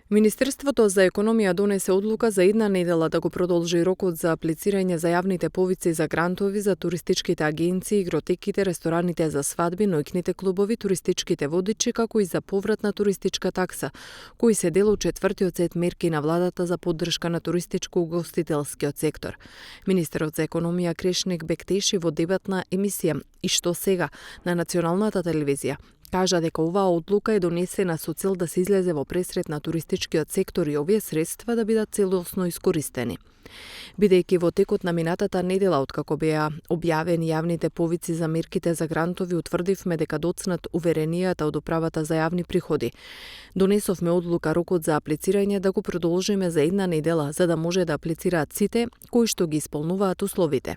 Министерството за економија донесе одлука за една недела да го продолжи рокот за аплицирање за јавните повици за грантови за туристичките агенции, игротеките, рестораните за свадби, ноќните клубови, туристичките водичи, како и за повратна туристичка такса, кои се дел од четвртиот сет мерки на владата за поддршка на туристичко-угостителскиот сектор. Министерот за економија Крешник Бектеши во дебатна емисија "И што сега" на националната телевизија кажа дека оваа одлука е донесена со цел да се излезе во пресрет на туристичкиот сектор и овие средства да бидат целосно искористени. Бидејќи во текот на минатата недела, откако беа објавени јавните повици за мерките за грантови, утврдивме дека доцнат уверенијата од управата за јавни приходи. Донесовме одлука рокот за аплицирање да го продолжиме за една недела, за да може да аплицираат сите кои што ги исполнуваат условите.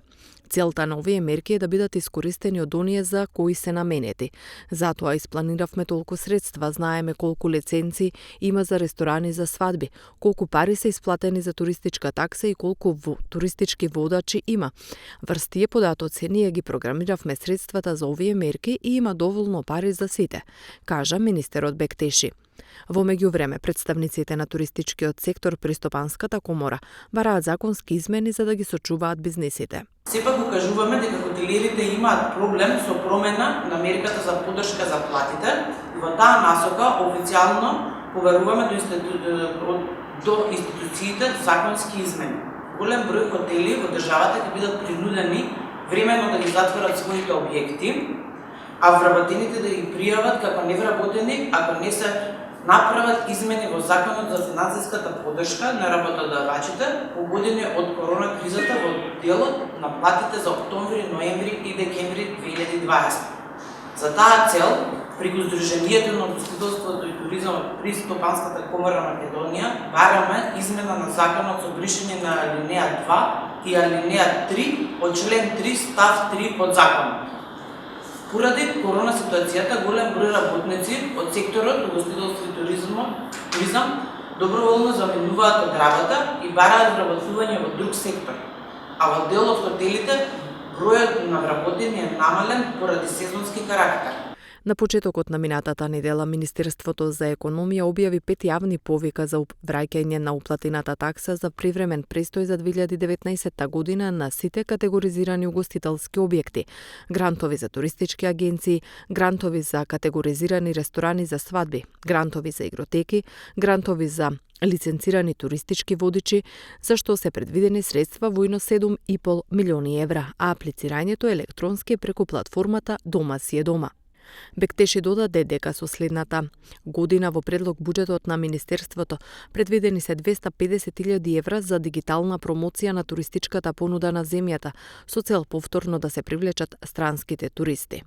Целта на овие мерки е да бидат искористени од оние за кои се наменети. Затоа испланиравме толку средства, знаеме колку лиценци има за ресторани за свадби, колку пари се исплатени за туристичка такса и колку туристички водачи има. Врз тие податоци ние ги програмиравме средствата за овие мерки и има доволно пари за сите, кажа министерот Бектеши. Во меѓувреме, представниците на туристичкиот сектор при Стопанската комора бараат законски измени за да ги сочуваат бизнисите. Сепак укажуваме дека хотелиерите имаат проблем со промена на мерката за поддршка за платите и во таа насока официјално поверуваме до институциите законски измени. Голем број хотели во државата ќе бидат принудени временно да ги затворат своите објекти, а вработените да ги пријават како невработени ако не се направат измени во Законот за финансиската поддршка на работодавачите погодени од корона кризата во делот на платите за октомври, ноември и декември 2020. За таа цел, преку Сдруженијето на угостителството и туризмот при Стопанската комора Македонија бараме измена на Законот со бришење на алинеја 2 и алинеја 3 од член 3 став 3 од Законот. Поради корона ситуацијата, голем број работници од секторот угостителство и туризам доброволно заменуваат од работа и бараат вработување во друг сектор, а во дел од хотелите бројот на вработени е намален поради сезонски карактер. На почетокот на минатата недела Министерството за економија објави 5 јавни повика за враќање на уплатената такса за привремен престој за 2019 година на сите категоризирани угостителски објекти, грантови за туристички агенции, грантови за категоризирани ресторани за свадби, грантови за игротеки, грантови за лиценцирани туристички водичи, за што се предвидени средства во износ 7,5 милиони евра, а аплицирањето е електронски преку платформата Дома си е дома. Бектеши додаде дека со следната година во предлог буџетот на Министерството предвидени се 250.000 евра за дигитална промоција на туристичката понуда на земјата со цел повторно да се привлечат странските туристи.